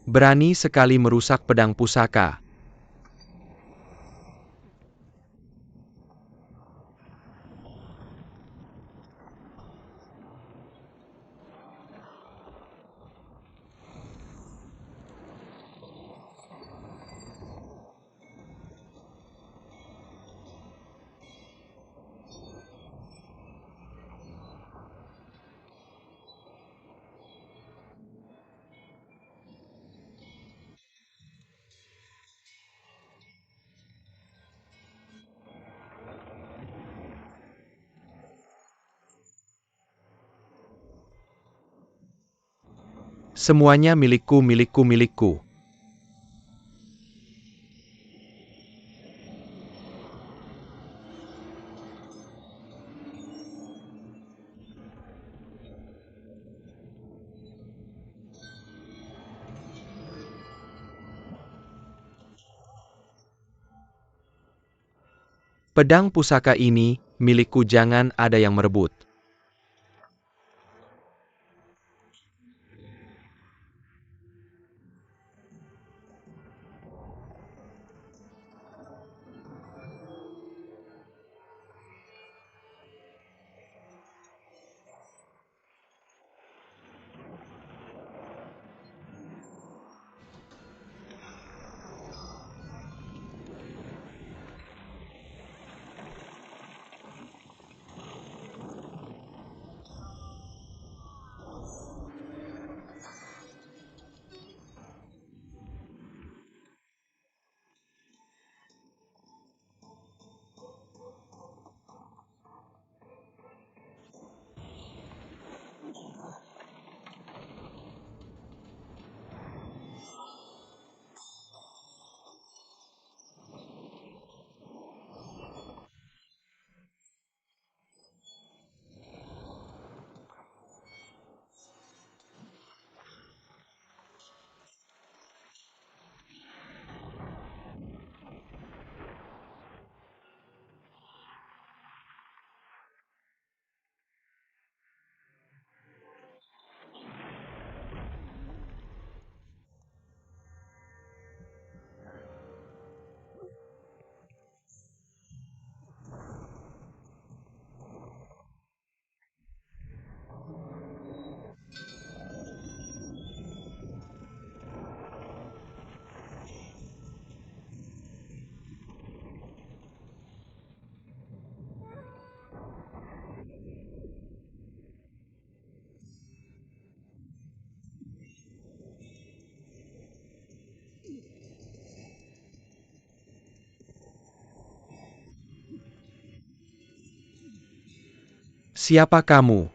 Berani sekali merusak pedang pusaka. Semuanya milikku, milikku, milikku. Pedang pusaka ini milikku, jangan ada yang merebut. Siapa kamu?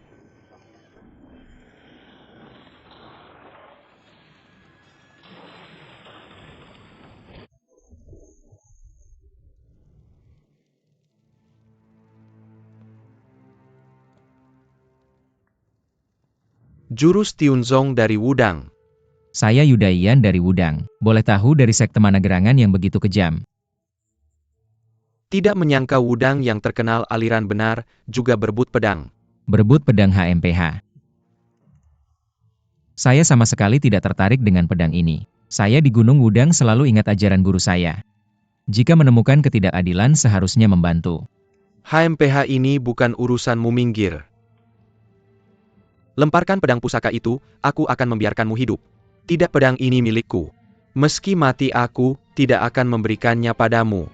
Jurus Tiunzong dari Wudang. Saya Yudaian dari Wudang. Boleh tahu dari sekte mana gerangan yang begitu kejam? Tidak menyangka Wudang yang terkenal aliran benar, juga berebut pedang. Berebut pedang HMPH. Saya sama sekali tidak tertarik dengan pedang ini. Saya di Gunung Wudang selalu ingat ajaran guru saya. Jika menemukan ketidakadilan seharusnya membantu. HMPH ini bukan urusanmu, minggir. Lemparkan pedang pusaka itu, aku akan membiarkanmu hidup. Tidak, pedang ini milikku. Meski mati aku, tidak akan memberikannya padamu.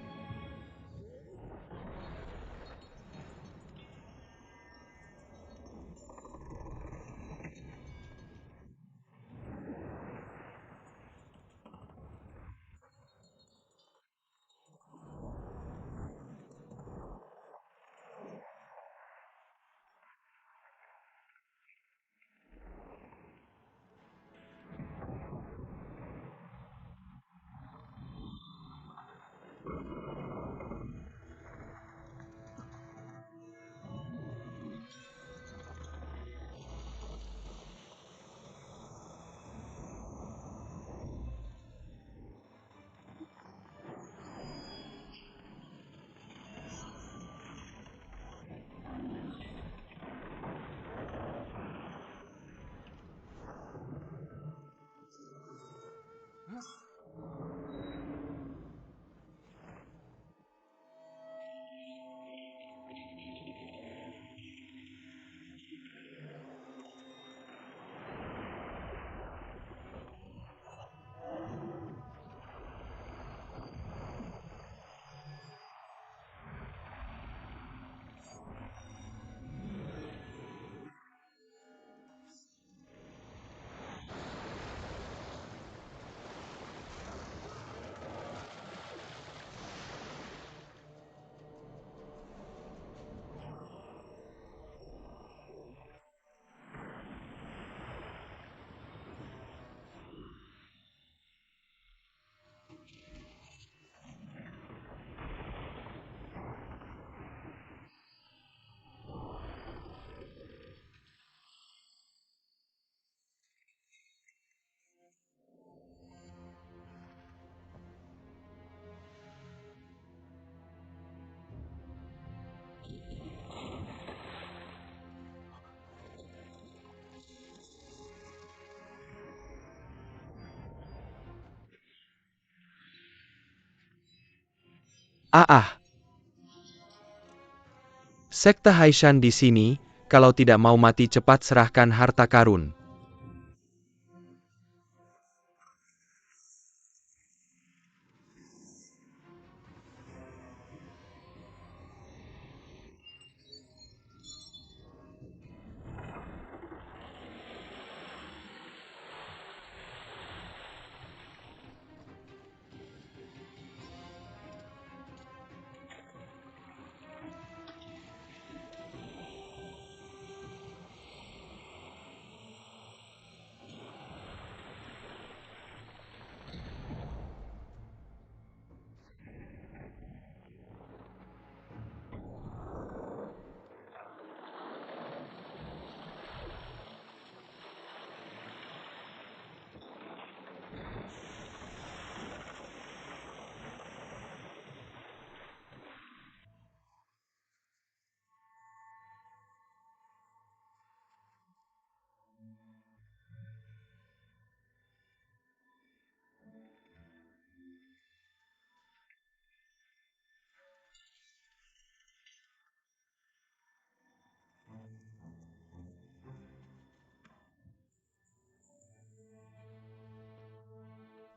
Sekte Haishan di sini, kalau tidak mau mati cepat serahkan harta karun.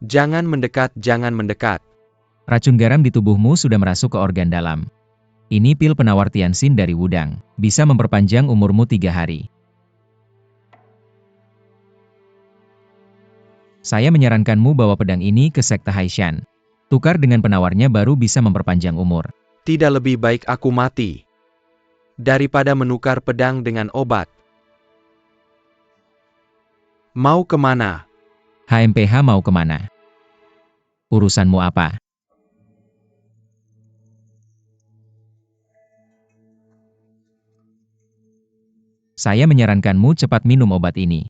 Jangan mendekat, jangan mendekat. Racun garam di tubuhmu sudah merasuk ke organ dalam. Ini pil penawar Tianxin dari Wudang. Bisa memperpanjang umurmu 3 hari. Saya menyarankanmu bawa pedang ini ke Sekte Haishan. Tukar dengan penawarnya baru bisa memperpanjang umur. Tidak lebih baik aku mati daripada menukar pedang dengan obat. Mau kemana? HMPH mau kemana? Urusanmu apa? Saya menyarankanmu cepat minum obat ini.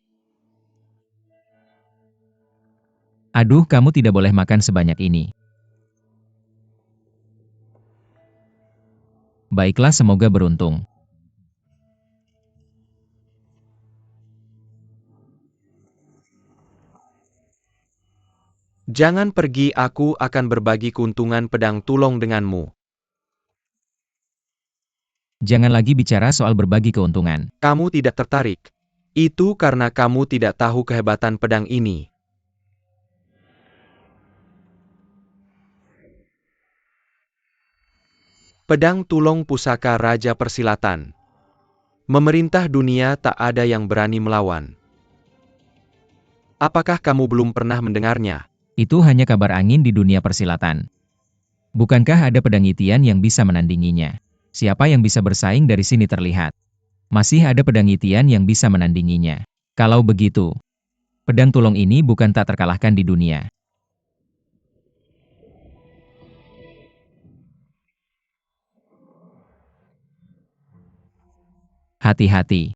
Aduh, kamu tidak boleh makan sebanyak ini. Baiklah, semoga beruntung. Jangan pergi, aku akan berbagi keuntungan pedang tulung denganmu. Jangan lagi bicara soal berbagi keuntungan. Kamu tidak tertarik. Itu karena kamu tidak tahu kehebatan pedang ini. Pedang tulung pusaka Raja Persilatan. Memerintah dunia, tak ada yang berani melawan. Apakah kamu belum pernah mendengarnya? Itu hanya kabar angin di dunia persilatan. Bukankah ada pedang itian yang bisa menandinginya? Siapa yang bisa bersaing dari sini terlihat? Masih ada pedang itian yang bisa menandinginya. Kalau begitu, pedang tulung ini bukan tak terkalahkan di dunia. Hati-hati.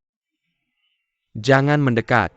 Jangan mendekat.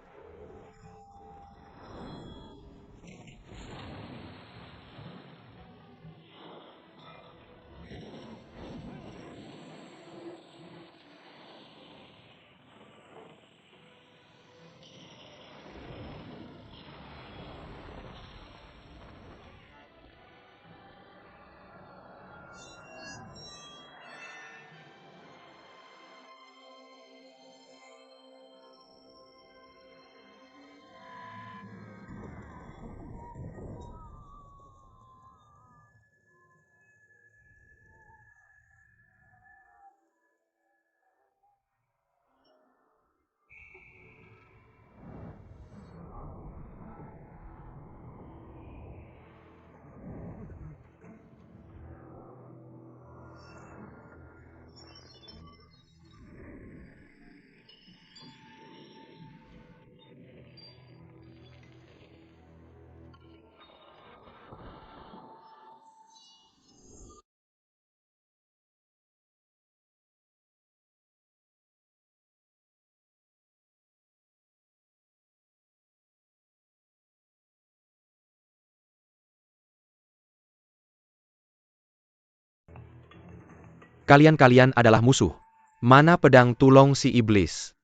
Kalian-kalian adalah musuh. Mana pedang tulung si iblis?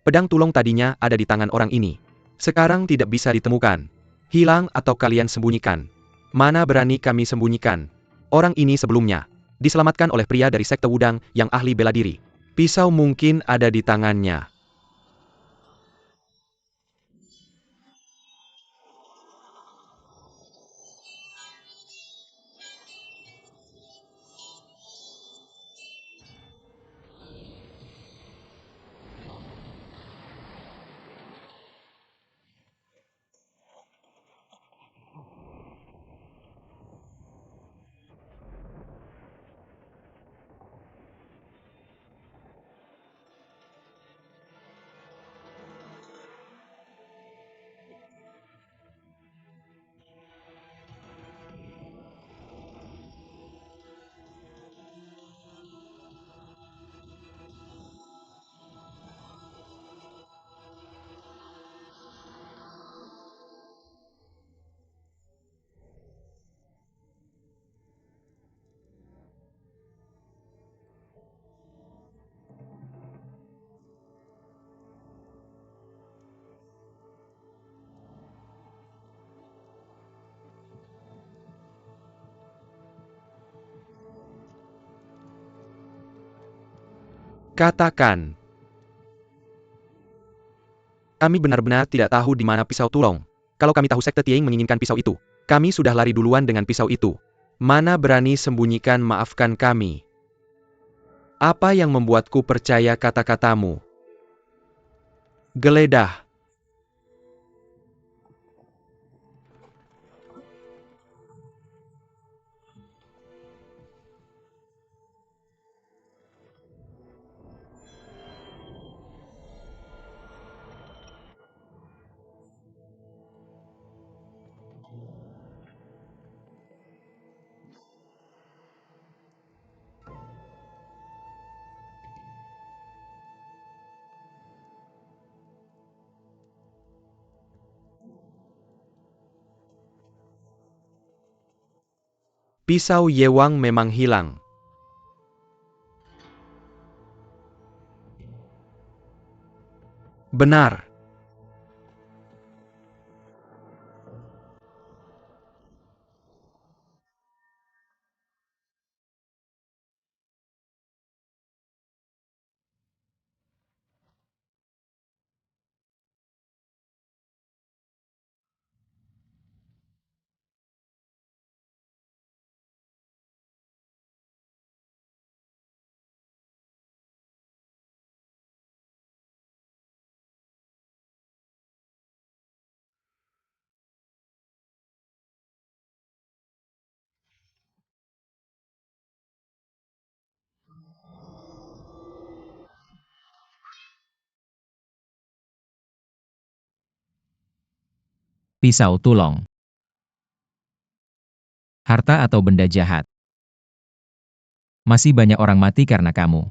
Pedang tulung tadinya ada di tangan orang ini. Sekarang tidak bisa ditemukan. Hilang atau kalian sembunyikan. Mana berani kami sembunyikan? Orang ini sebelumnya diselamatkan oleh pria dari sekte Wudang yang ahli bela diri. Pisau mungkin ada di tangannya. Katakan, kami benar-benar tidak tahu di mana pisau Tulong. Kalau kami tahu sekte Tieng menginginkan pisau itu, kami sudah lari duluan dengan pisau itu. Mana berani sembunyikan maafkan kami. Apa yang membuatku percaya kata-katamu? Geledah. Pisau Yewang memang hilang. Benar. Pisau Tulong. Harta atau benda jahat. Masih banyak orang mati karena kamu.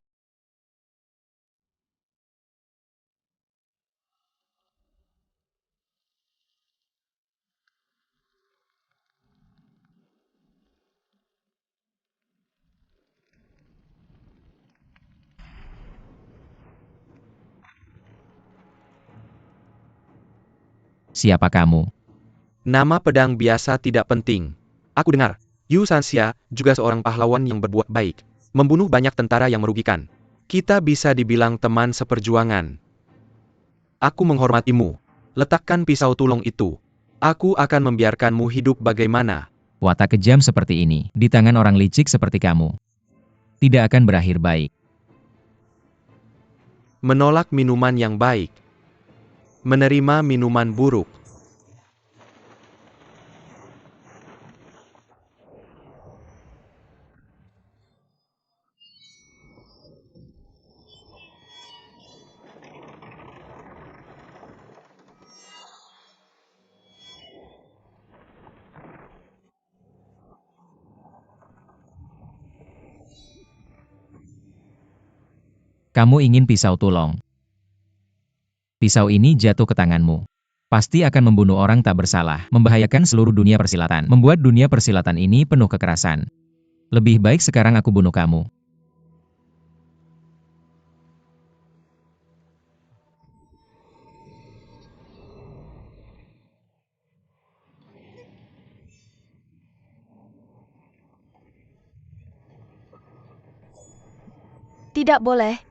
Siapa kamu? Nama pedang biasa tidak penting. Aku dengar, Yu Sanxia juga seorang pahlawan yang berbuat baik. Membunuh banyak tentara yang merugikan. Kita bisa dibilang teman seperjuangan. Aku menghormatimu. Letakkan pisau Tulong itu. Aku akan membiarkanmu hidup bagaimana. Watak kejam seperti ini, di tangan orang licik seperti kamu, tidak akan berakhir baik. Menolak minuman yang baik. Menerima minuman buruk. Kamu ingin pisau Tulong. Pisau ini jatuh ke tanganmu. Pasti akan membunuh orang tak bersalah, membahayakan seluruh dunia persilatan, membuat dunia persilatan ini penuh kekerasan. Lebih baik sekarang aku bunuh kamu. Tidak boleh.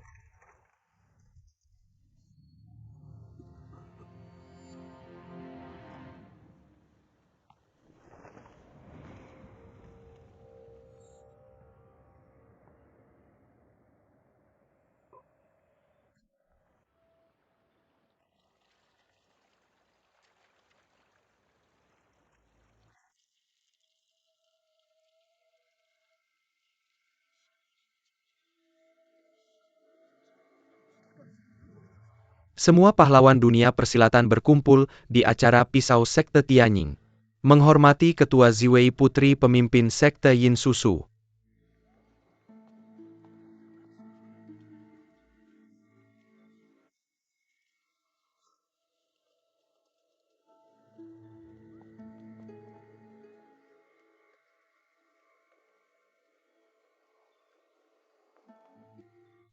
Semua pahlawan dunia persilatan berkumpul di acara Pisau Sekte Tianying. Menghormati Ketua Ziwei Putri pemimpin Sekte Yin Susu.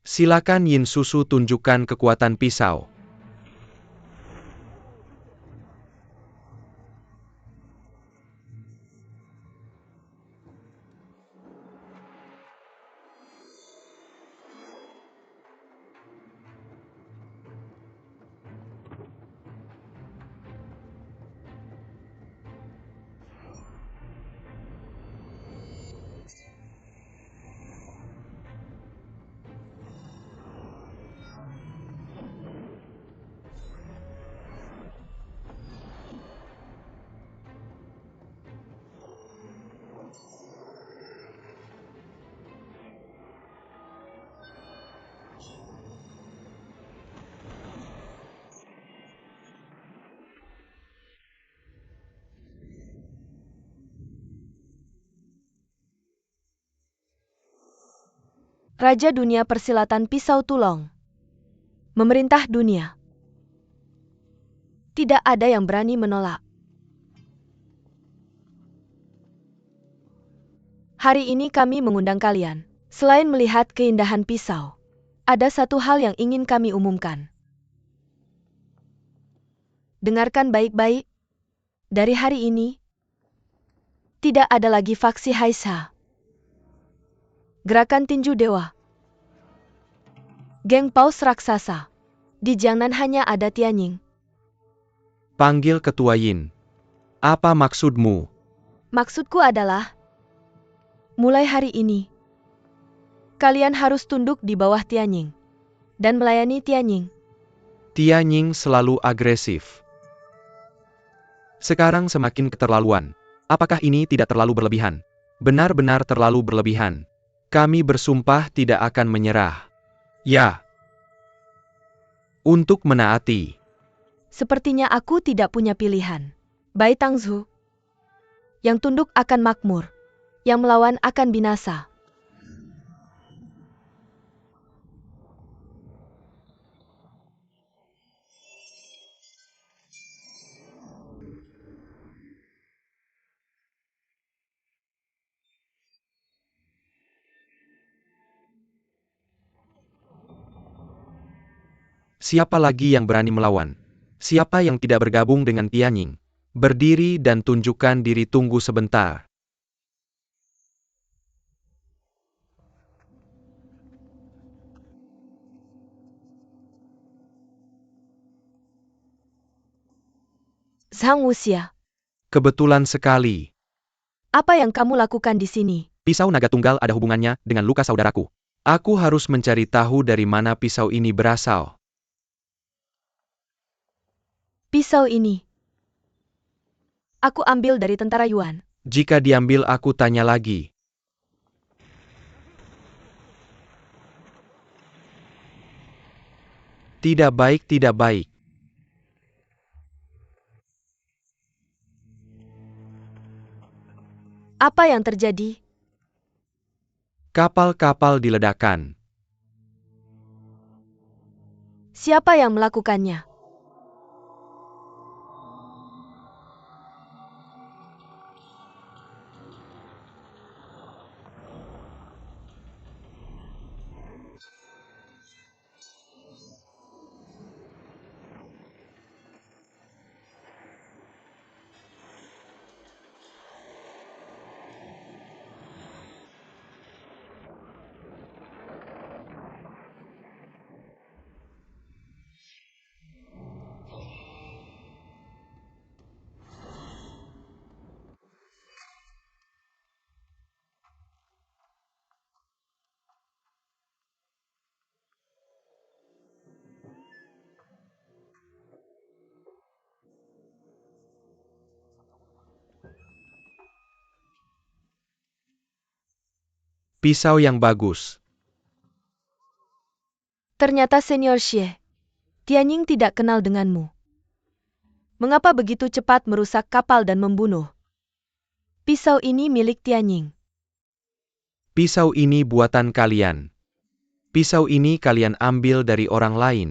Silakan Yin Susu tunjukkan kekuatan pisau. Raja dunia persilatan Pisau Tulong. Memerintah dunia. Tidak ada yang berani menolak. Hari ini kami mengundang kalian. Selain melihat keindahan pisau, ada satu hal yang ingin kami umumkan. Dengarkan baik-baik. Dari hari ini, tidak ada lagi faksi Haisa. Gerakan Tinju Dewa. Geng Paus Raksasa. Di Jiangnan hanya ada Tianying. Panggil Ketua Yin. Apa maksudmu? Maksudku adalah, mulai hari ini, kalian harus tunduk di bawah Tianying dan melayani Tianying. Tianying selalu agresif. Sekarang semakin keterlaluan. Apakah ini tidak terlalu berlebihan? Benar-benar terlalu berlebihan. Kami bersumpah tidak akan menyerah. Ya. Untuk menaati. Sepertinya aku tidak punya pilihan. Bai Tangzu. Yang tunduk akan makmur. Yang melawan akan binasa. Siapa lagi yang berani melawan? Siapa yang tidak bergabung dengan Tianying? Berdiri dan tunjukkan diri, tunggu sebentar. Zhang Wuxia. Kebetulan sekali. Apa yang kamu lakukan di sini? Pisau naga tunggal ada hubungannya dengan luka saudaraku. Aku harus mencari tahu dari mana pisau ini berasal. Pisau ini. Aku ambil dari tentara Yuan. Jika diambil aku tanya lagi. Tidak baik, tidak baik. Apa yang terjadi? Kapal-kapal diledakkan. Siapa yang melakukannya? Pisau yang bagus. Ternyata Senior Xie, Tianying tidak kenal denganmu. Mengapa begitu cepat merusak kapal dan membunuh? Pisau ini milik Tianying. Pisau ini buatan kalian. Pisau ini kalian ambil dari orang lain.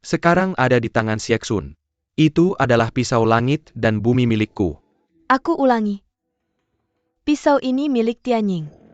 Sekarang ada di tangan Sieksun. Itu adalah pisau langit dan bumi milikku. Aku ulangi. Pisau ini milik Tianying.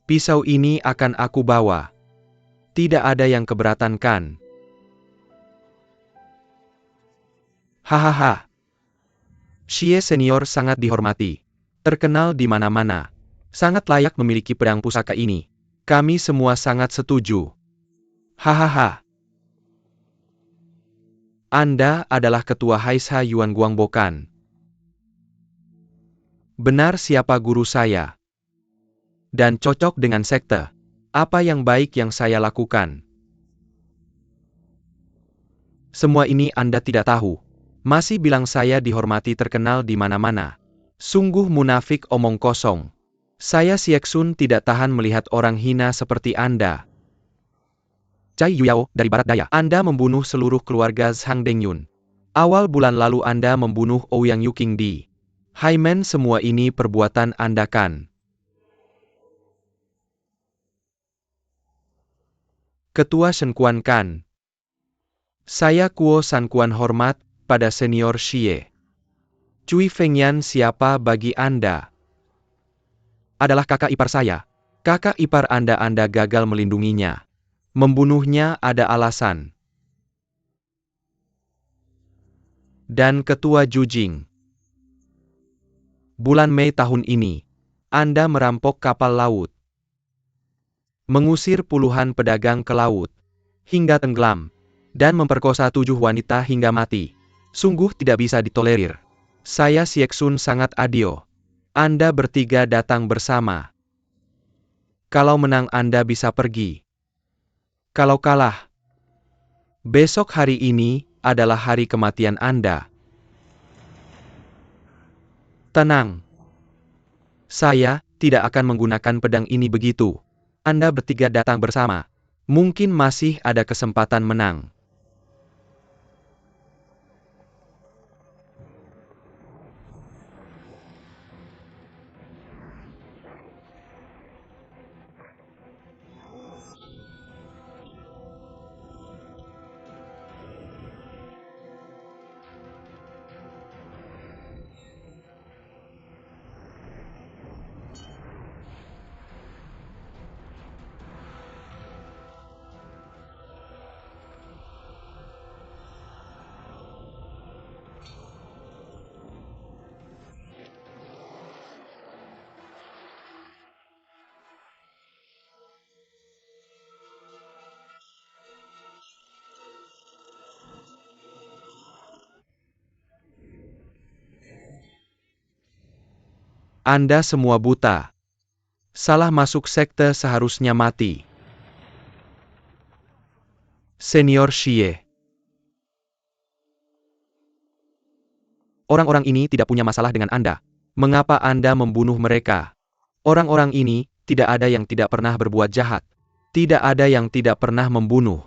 Pisau ini akan aku bawa. Tidak ada yang keberatan kan? Hahaha. Xie Senior sangat dihormati. Terkenal di mana-mana. Sangat layak memiliki pedang pusaka ini. Kami semua sangat setuju. Hahaha. Anda adalah ketua Haisha Yuan Guangbokan. Benar siapa guru saya. Dan cocok dengan sekte. Apa yang baik yang saya lakukan? Semua ini Anda tidak tahu. Masih bilang saya dihormati terkenal di mana-mana. Sungguh munafik omong kosong. Saya Sieksun tidak tahan melihat orang hina seperti Anda. Cai Yuyao, dari Barat Daya. Anda membunuh seluruh keluarga Zhang Dengyun. Awal bulan lalu Anda membunuh Ouyang Yukingdi. Haimen, semua ini perbuatan Anda kan? Ketua Shen Quan kan? Saya Kuo San Quan hormat pada Senior Xie. Cui Fengyan siapa bagi Anda? Adalah kakak ipar saya. Kakak ipar Anda gagal melindunginya. Membunuhnya ada alasan. Dan Ketua Jujing. Bulan Mei tahun ini, Anda merampok kapal laut. Mengusir puluhan pedagang ke laut, hingga tenggelam, dan memperkosa 7 wanita hingga mati. Sungguh tidak bisa ditolerir. Saya Sieksun sangat adil. Anda bertiga datang bersama. Kalau menang Anda bisa pergi. Kalau kalah, besok hari ini adalah hari kematian Anda. Tenang. Saya tidak akan menggunakan pedang ini begitu. Anda bertiga datang bersama. Mungkin masih ada kesempatan menang. Anda semua buta. Salah masuk sekte seharusnya mati. Senior Xie. Orang-orang ini tidak punya masalah dengan Anda. Mengapa Anda membunuh mereka? Orang-orang ini tidak ada yang tidak pernah berbuat jahat. Tidak ada yang tidak pernah membunuh.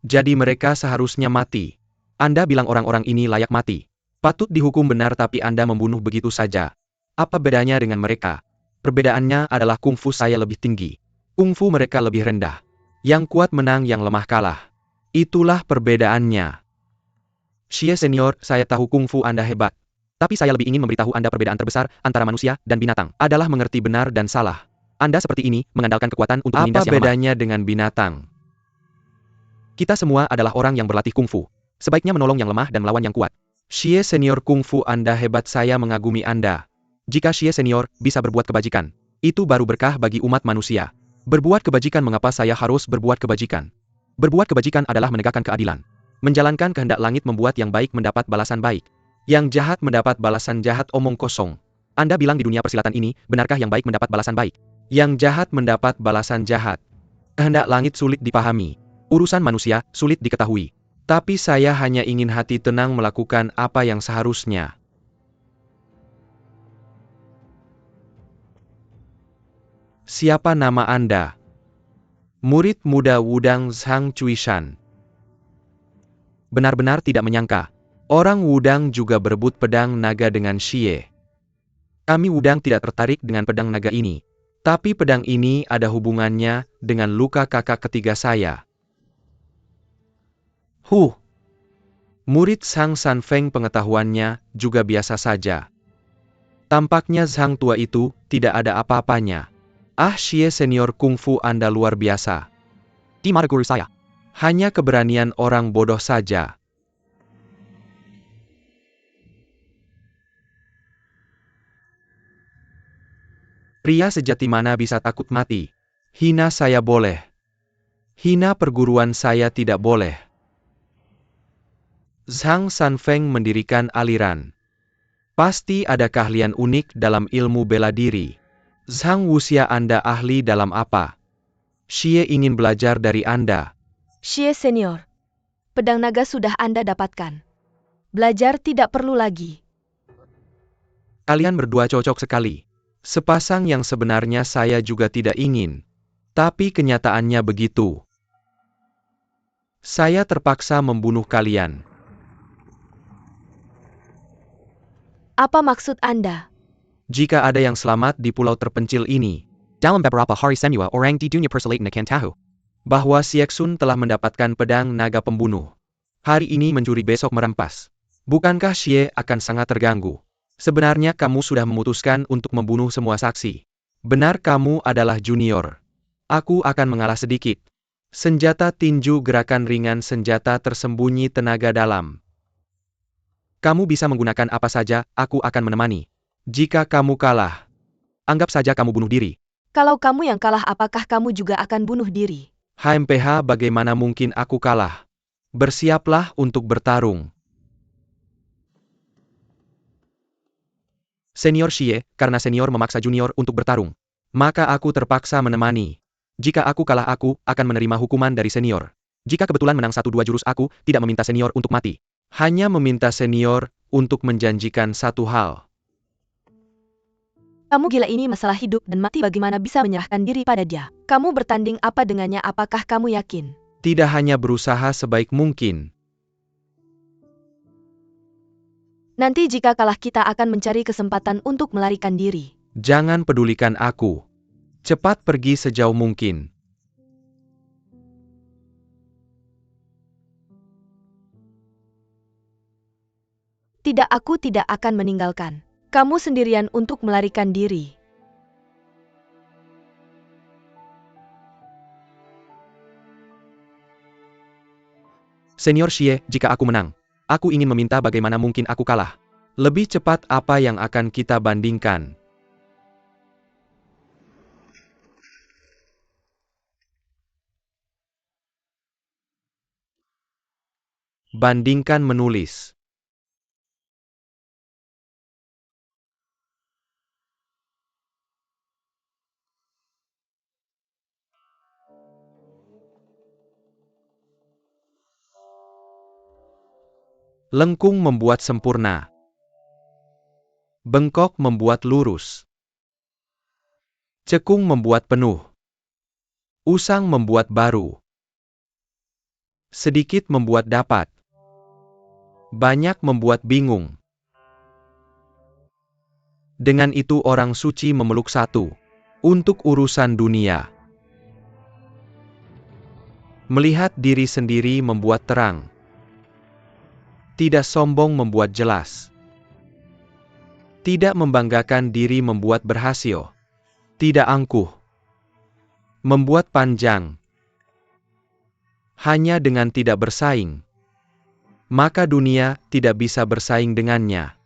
Jadi mereka seharusnya mati. Anda bilang orang-orang ini layak mati. Patut dihukum benar tapi Anda membunuh begitu saja. Apa bedanya dengan mereka? Perbedaannya adalah kungfu saya lebih tinggi. Kungfu mereka lebih rendah. Yang kuat menang, yang lemah kalah. Itulah perbedaannya. Xie Senior, saya tahu kungfu Anda hebat. Tapi saya lebih ingin memberitahu Anda perbedaan terbesar antara manusia dan binatang adalah mengerti benar dan salah. Anda seperti ini, mengandalkan kekuatan untuk menindas yang lemah. Apa bedanya dengan binatang? Kita semua adalah orang yang berlatih kungfu. Sebaiknya menolong yang lemah dan melawan yang kuat. Xie Senior, kungfu Anda hebat, saya mengagumi Anda. Jika Xie Senior bisa berbuat kebajikan, itu baru berkah bagi umat manusia. Berbuat kebajikan, mengapa saya harus berbuat kebajikan? Berbuat kebajikan adalah menegakkan keadilan. Menjalankan kehendak langit, membuat yang baik mendapat balasan baik. Yang jahat mendapat balasan jahat, omong kosong. Anda bilang di dunia persilatan ini, benarkah yang baik mendapat balasan baik? Yang jahat mendapat balasan jahat. Kehendak langit sulit dipahami. Urusan manusia sulit diketahui. Tapi saya hanya ingin hati tenang melakukan apa yang seharusnya. Siapa nama Anda? Murid muda Wudang Zhang Chuishan. Benar-benar tidak menyangka. Orang Wudang juga berebut pedang naga dengan Xie. Kami Wudang tidak tertarik dengan pedang naga ini. Tapi pedang ini ada hubungannya dengan luka kakak ketiga saya. Murid Zhang Sanfeng pengetahuannya juga biasa saja. Tampaknya Zhang tua itu tidak ada apa-apanya. Xie Senior, kungfu Anda luar biasa. Di mana guru saya? Hanya keberanian orang bodoh saja. Pria sejati mana bisa takut mati? Hina saya boleh. Hina perguruan saya tidak boleh. Zhang Sanfeng mendirikan aliran. Pasti ada keahlian unik dalam ilmu bela diri. Zhang Wuxia, Anda ahli dalam apa? Xie ingin belajar dari Anda. Xie Senior, pedang naga sudah Anda dapatkan. Belajar tidak perlu lagi. Kalian berdua cocok sekali. Sepasang yang sebenarnya saya juga tidak ingin. Tapi kenyataannya begitu. Saya terpaksa membunuh kalian. Apa maksud Anda? Jika ada yang selamat di pulau terpencil ini, dalam beberapa hari semua orang di dunia persilatan akan tahu bahwa Sieksun telah mendapatkan pedang naga pembunuh. Hari ini mencuri, besok merampas. Bukankah Xie akan sangat terganggu? Sebenarnya kamu sudah memutuskan untuk membunuh semua saksi. Benar, kamu adalah junior. Aku akan mengalah sedikit. Senjata tinju, gerakan ringan, senjata tersembunyi, tenaga dalam. Kamu bisa menggunakan apa saja, aku akan menemani. Jika kamu kalah, anggap saja kamu bunuh diri. Kalau kamu yang kalah, apakah kamu juga akan bunuh diri? HMPH, bagaimana mungkin aku kalah? Bersiaplah untuk bertarung. Senior Xie, karena senior memaksa junior untuk bertarung, maka aku terpaksa menemani. Jika aku kalah, aku akan menerima hukuman dari senior. Jika kebetulan menang 1-2 jurus, aku tidak meminta senior untuk mati. Hanya meminta senior untuk menjanjikan satu hal. Kamu gila, ini masalah hidup dan mati, bagaimana bisa menyerahkan diri pada dia? Kamu bertanding apa dengannya, apakah kamu yakin? Tidak, hanya berusaha sebaik mungkin. Nanti jika kalah, kita akan mencari kesempatan untuk melarikan diri. Jangan pedulikan aku. Cepat pergi sejauh mungkin. Tidak, aku tidak akan meninggalkan kamu sendirian untuk melarikan diri. Senior Xie, jika aku menang, aku ingin meminta bagaimana mungkin aku kalah. Lebih cepat apa yang akan kita bandingkan? Bandingkan menulis. Lengkung membuat sempurna. Bengkok membuat lurus. Cekung membuat penuh. Usang membuat baru. Sedikit membuat dapat. Banyak membuat bingung. Dengan itu orang suci memeluk satu. Untuk urusan dunia. Melihat diri sendiri membuat terang. Tidak sombong membuat jelas. Tidak membanggakan diri membuat berhasil. Tidak angkuh. Membuat panjang. Hanya dengan tidak bersaing. Maka dunia tidak bisa bersaing dengannya.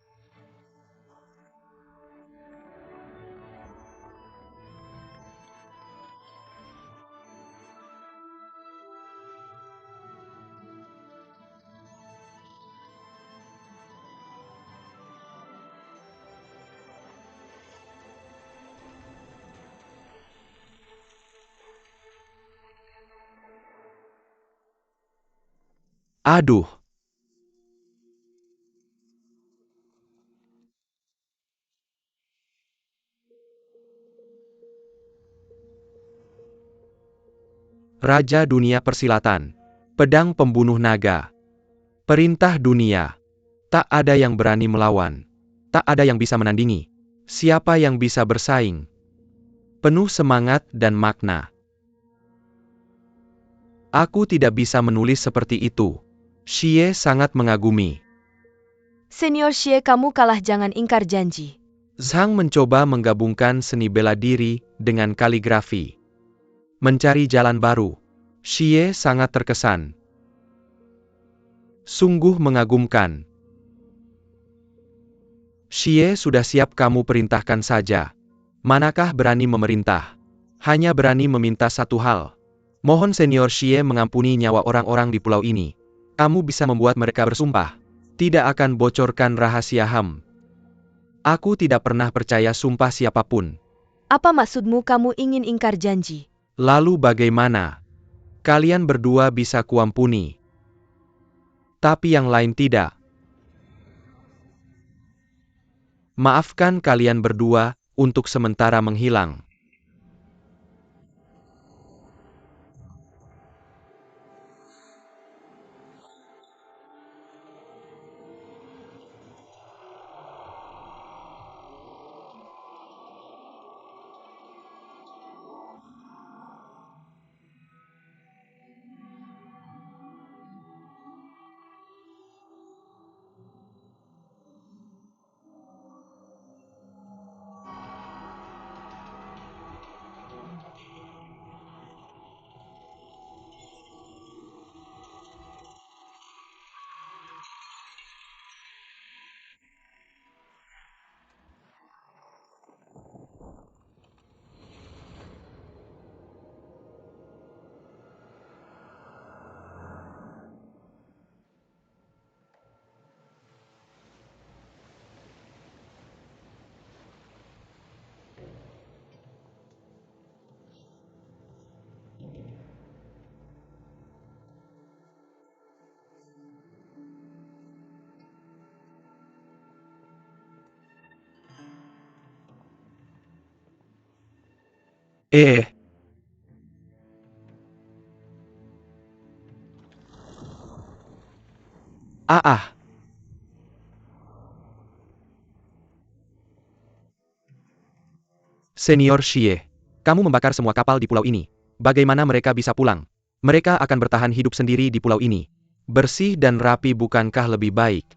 Aduh. Raja dunia persilatan. Pedang pembunuh naga. Perintah dunia. Tak ada yang berani melawan. Tak ada yang bisa menandingi. Siapa yang bisa bersaing? Penuh semangat dan makna. Aku tidak bisa menulis seperti itu. Xie sangat mengagumi. Senior Xie, kamu kalah, jangan ingkar janji. Zhang mencoba menggabungkan seni bela diri dengan kaligrafi. Mencari jalan baru. Xie sangat terkesan. Sungguh mengagumkan. Xie, sudah siap, kamu perintahkan saja. Manakah berani memerintah? Hanya berani meminta satu hal. Mohon Senior Xie mengampuni nyawa orang-orang di pulau ini. Kamu bisa membuat mereka bersumpah. Tidak akan bocorkan rahasia HAM. Aku tidak pernah percaya sumpah siapapun. Apa maksudmu, kamu ingin ingkar janji? Lalu bagaimana? Kalian berdua bisa kuampuni. Tapi yang lain tidak. Maafkan kalian berdua, untuk sementara menghilang. Ah ah. Senior Xie, kamu membakar semua kapal di pulau ini. Bagaimana mereka bisa pulang? Mereka akan bertahan hidup sendiri di pulau ini. Bersih dan rapi bukankah lebih baik?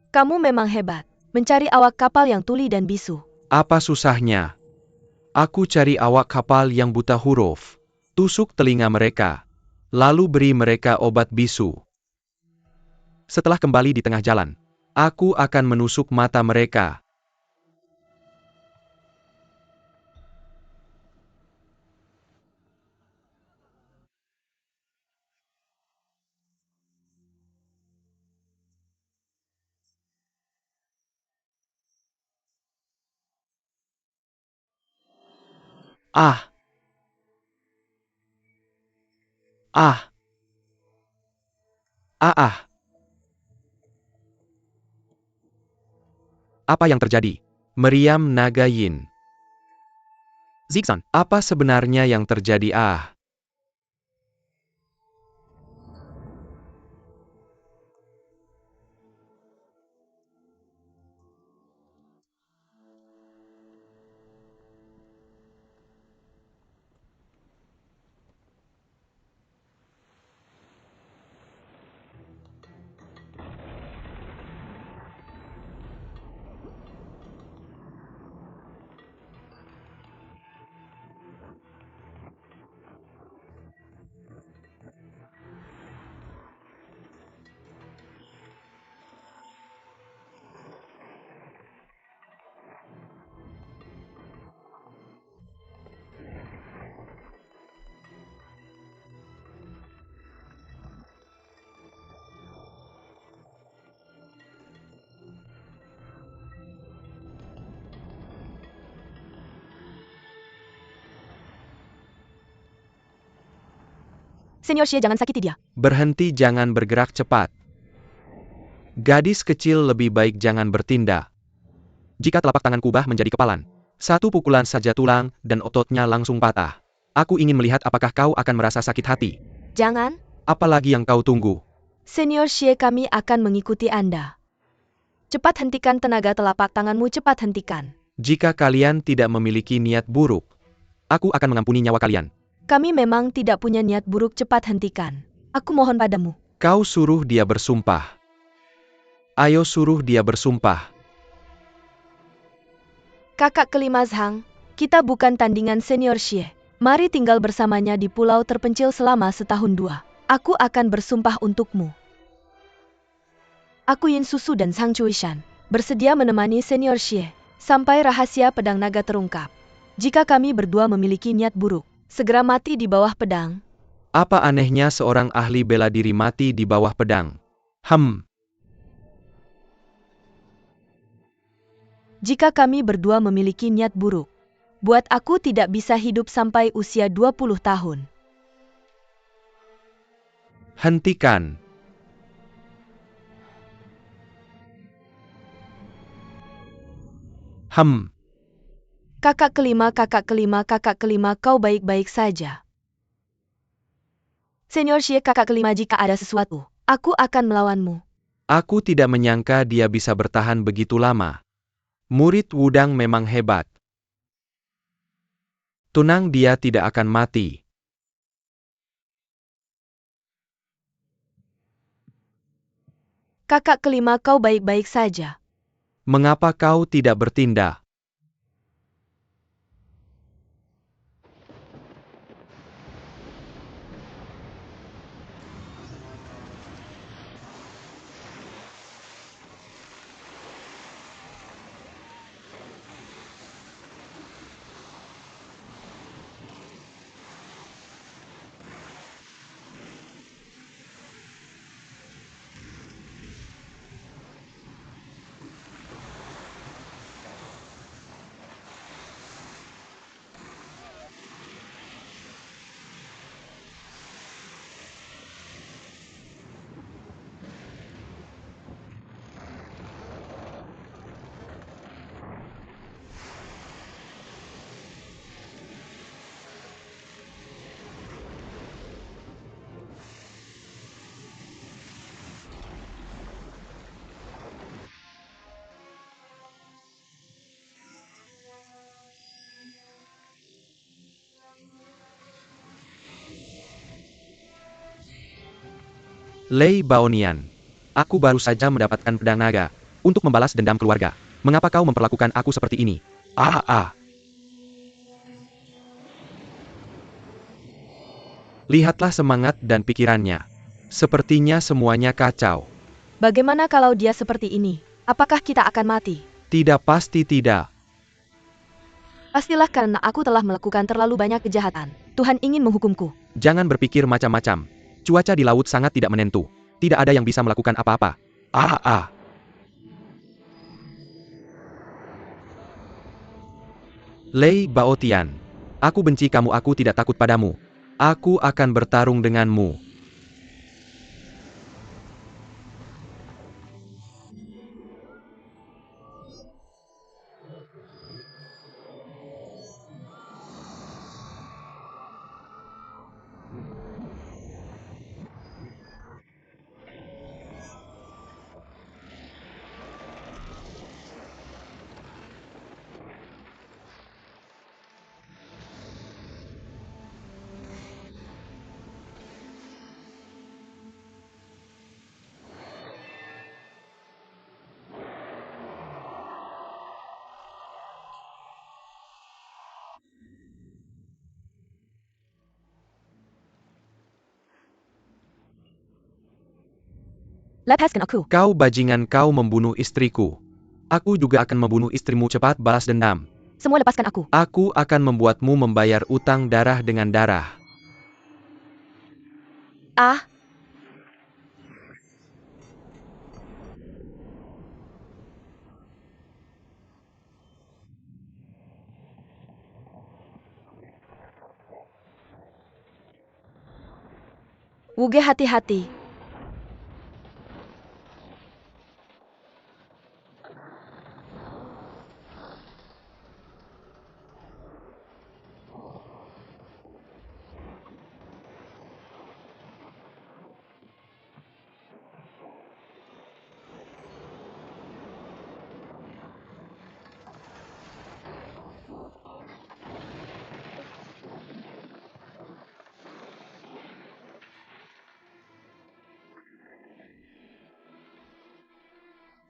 Kamu memang hebat. Mencari awak kapal yang tuli dan bisu. Apa susahnya? Aku cari awak kapal yang buta huruf. Tusuk telinga mereka. Lalu beri mereka obat bisu. Setelah kembali di tengah jalan, aku akan menusuk mata mereka. Ah! Ah! Ah ah! Apa yang terjadi? Meriam naga Yin. Zixan, apa sebenarnya yang terjadi? Ah! Senior Xie, jangan sakiti dia. Berhenti, jangan bergerak cepat. Gadis kecil, lebih baik jangan bertindak. Jika telapak tangan kubah menjadi kepalan, satu pukulan saja tulang dan ototnya langsung patah. Aku ingin melihat apakah kau akan merasa sakit hati. Jangan. Apalagi yang kau tunggu? Senior Xie, kami akan mengikuti Anda. Cepat hentikan tenaga telapak tanganmu, cepat hentikan. Jika kalian tidak memiliki niat buruk, aku akan mengampuni nyawa kalian. Kami memang tidak punya niat buruk, cepat hentikan. Aku mohon padamu. Kau suruh dia bersumpah. Ayo suruh dia bersumpah. Kakak kelima Zhang, kita bukan tandingan Senior Xie. Mari tinggal bersamanya di pulau terpencil selama setahun dua. Aku akan bersumpah untukmu. Aku Yin Susu dan Zhang Chuishan bersedia menemani Senior Xie sampai rahasia pedang naga terungkap. Jika kami berdua memiliki niat buruk, segera mati di bawah pedang. Apa anehnya seorang ahli bela diri mati di bawah pedang? Jika kami berdua memiliki niat buruk, buat aku tidak bisa hidup sampai usia 20 tahun. Hentikan. Kakak kelima, kau baik-baik saja. Senior Xie, kakak kelima, jika ada sesuatu, aku akan melawanmu. Aku tidak menyangka dia bisa bertahan begitu lama. Murid Wudang memang hebat. Tenang, dia tidak akan mati. Kakak kelima, kau baik-baik saja. Mengapa kau tidak bertindak? Lei Baonian. Aku baru saja mendapatkan pedang naga untuk membalas dendam keluarga. Mengapa kau memperlakukan aku seperti ini? Lihatlah semangat dan pikirannya. Sepertinya semuanya kacau. Bagaimana kalau dia seperti ini? Apakah kita akan mati? Tidak, pasti tidak. Pastilah, karena aku telah melakukan terlalu banyak kejahatan. Tuhan ingin menghukumku. Jangan berpikir macam-macam. Cuaca di laut sangat tidak menentu. Tidak ada yang bisa melakukan apa-apa. Lei Baotian. Aku benci kamu, aku tidak takut padamu. Aku akan bertarung denganmu. Lepaskan aku. Kau bajingan, kau membunuh istriku. Aku juga akan membunuh istrimu, cepat balas dendam. Semua lepaskan aku. Aku akan membuatmu membayar utang darah dengan darah. Wuge hati-hati.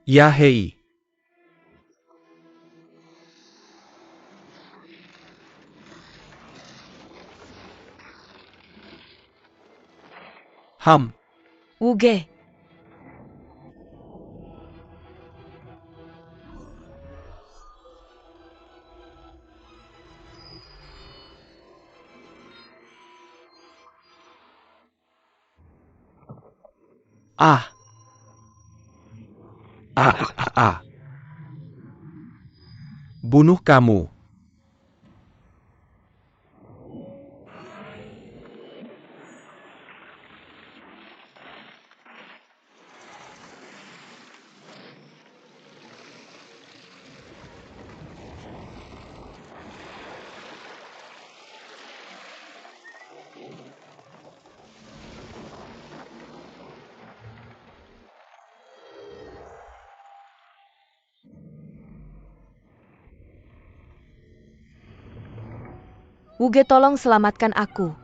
Ya hei. Ham. Wuge. Ah. Ah, ah, ah, ah. Bunuh kamu. Wuge, tolong selamatkan aku.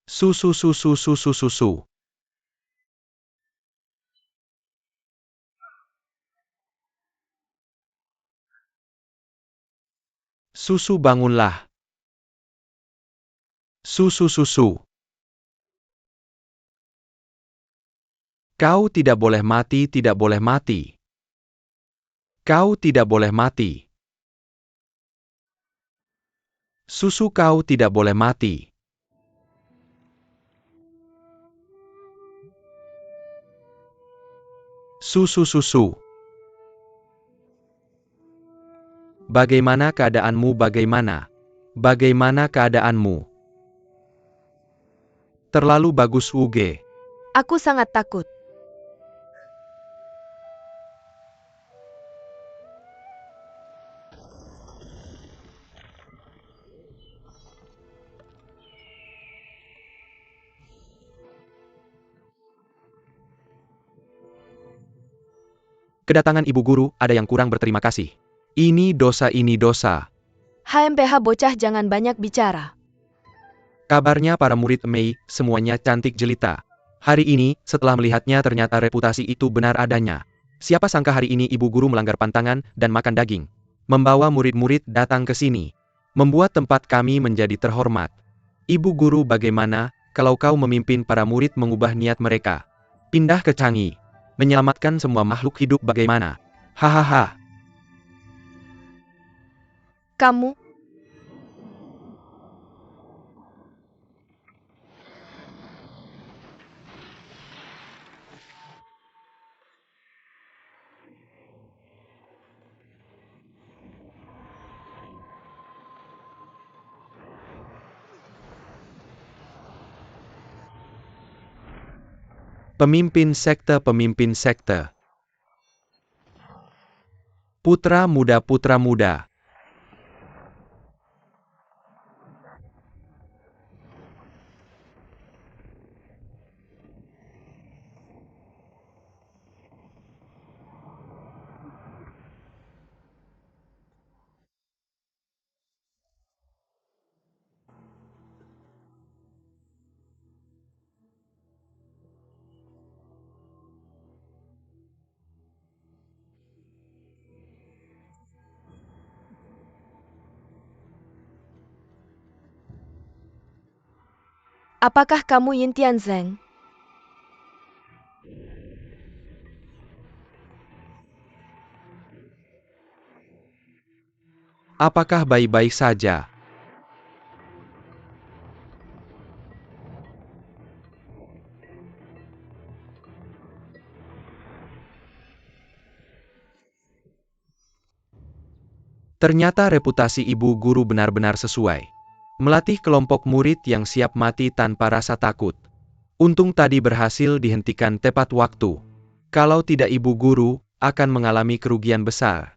Susu susu susu susu. Susu bangunlah. Susu susu. Kau tidak boleh mati, tidak boleh mati. Kau tidak boleh mati. Susu, kau tidak boleh mati. Susu susu. Bagaimana keadaanmu, bagaimana? Bagaimana keadaanmu? Terlalu bagus, Wuge. Aku sangat takut. Kedatangan ibu guru ada yang kurang berterima kasih. Ini dosa. HMPH bocah jangan banyak bicara. Kabarnya para murid Mei, semuanya cantik jelita. Hari ini, setelah melihatnya ternyata reputasi itu benar adanya. Siapa sangka hari ini ibu guru melanggar pantangan dan makan daging. Membawa murid-murid datang ke sini. Membuat tempat kami menjadi terhormat. Ibu guru bagaimana, kalau kau memimpin para murid mengubah niat mereka? Pindah ke Changi. Menyelamatkan semua makhluk hidup bagaimana? Hahaha. Kamu, Pemimpin sekte. Putra muda. apakah kamu Yin Tianzeng? Apakah baik-baik saja? Ternyata reputasi ibu guru benar-benar sesuai. Melatih kelompok murid yang siap mati tanpa rasa takut. Untung tadi berhasil dihentikan tepat waktu. Kalau tidak ibu guru, akan mengalami kerugian besar.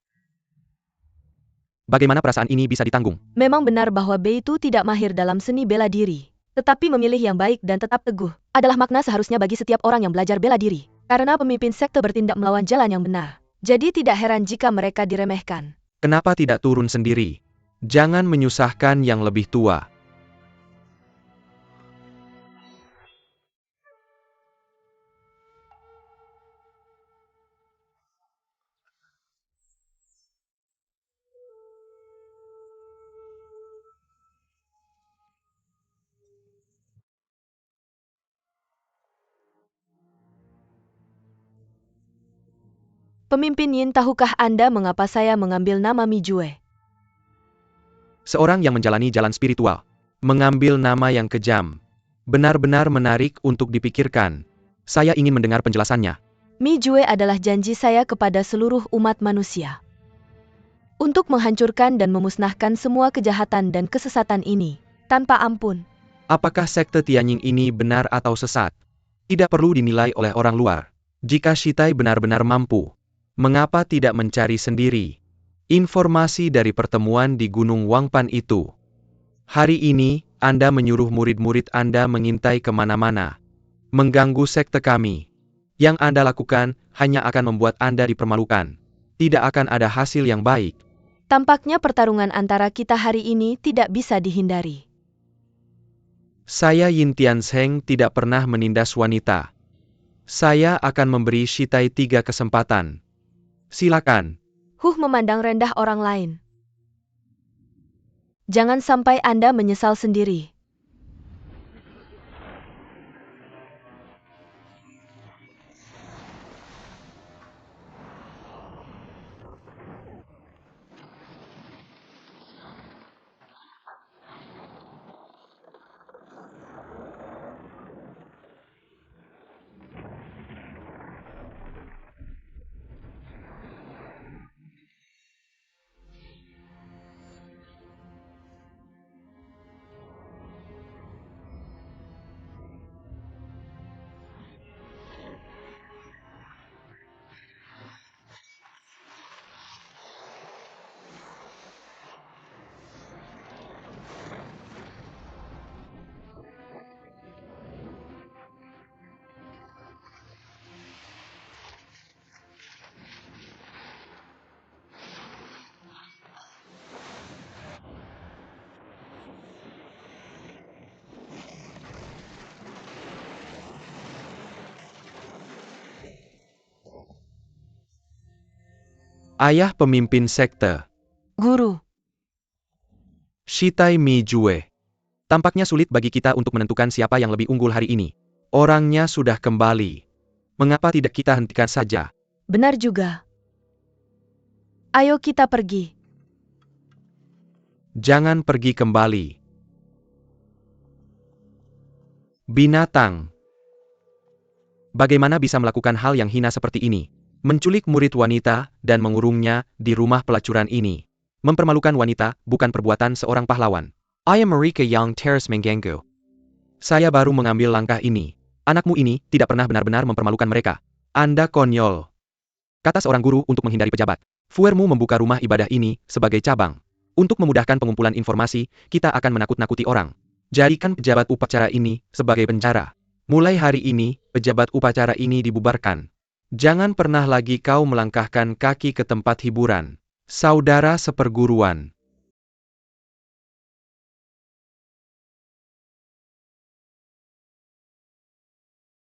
Bagaimana perasaan ini bisa ditanggung? Memang benar bahwa Bei itu tidak mahir dalam seni bela diri. Tetapi memilih yang baik dan tetap teguh adalah makna seharusnya bagi setiap orang yang belajar bela diri. Karena pemimpin sekte bertindak melawan jalan yang benar. Jadi tidak heran jika mereka diremehkan. Kenapa tidak turun sendiri? Jangan menyusahkan yang lebih tua. Pemimpin Yin, tahukah Anda mengapa saya mengambil nama Mi Jue? Seorang yang menjalani jalan spiritual. Mengambil nama yang kejam. Benar-benar menarik untuk dipikirkan. Saya ingin mendengar penjelasannya. Mi Jue adalah janji saya kepada seluruh umat manusia. Untuk menghancurkan dan memusnahkan semua kejahatan dan kesesatan ini, tanpa ampun. Apakah sekte Tianying ini benar atau sesat? Tidak perlu dinilai oleh orang luar. Jika Shitai benar-benar mampu, mengapa tidak mencari sendiri? Informasi dari pertemuan di Gunung Wangpan itu. Hari ini, Anda menyuruh murid-murid Anda mengintai kemana-mana. Mengganggu sekte kami. Yang Anda lakukan, hanya akan membuat Anda dipermalukan. Tidak akan ada hasil yang baik. Tampaknya pertarungan antara kita hari ini tidak bisa dihindari. Saya Yin Tianzeng tidak pernah menindas wanita. Saya akan memberi Shitai 3 kesempatan. Silakan. Memandang rendah orang lain. Jangan sampai Anda menyesal sendiri. Ayah pemimpin sekte, Guru, Shitai Mi Jue. Tampaknya sulit bagi kita untuk menentukan siapa yang lebih unggul hari ini. Orangnya sudah kembali. Mengapa tidak kita hentikan saja? benar juga. Ayo kita pergi. Jangan pergi kembali. Binatang. Bagaimana bisa melakukan hal yang hina seperti ini? Menculik murid wanita dan mengurungnya di rumah pelacuran ini. Mempermalukan wanita bukan perbuatan seorang pahlawan. I am Marika yang terus mengganggu. Saya baru mengambil langkah ini. Anakmu ini tidak pernah benar-benar mempermalukan mereka. Anda konyol. Kata seorang guru untuk menghindari pejabat. Fuermu membuka rumah ibadah ini sebagai cabang. Untuk memudahkan pengumpulan informasi, kita akan menakut-nakuti orang. Jadikan pejabat upacara ini sebagai penjara. Mulai hari ini, pejabat upacara ini dibubarkan. Jangan pernah lagi kau melangkahkan kaki ke tempat hiburan. Saudara seperguruan.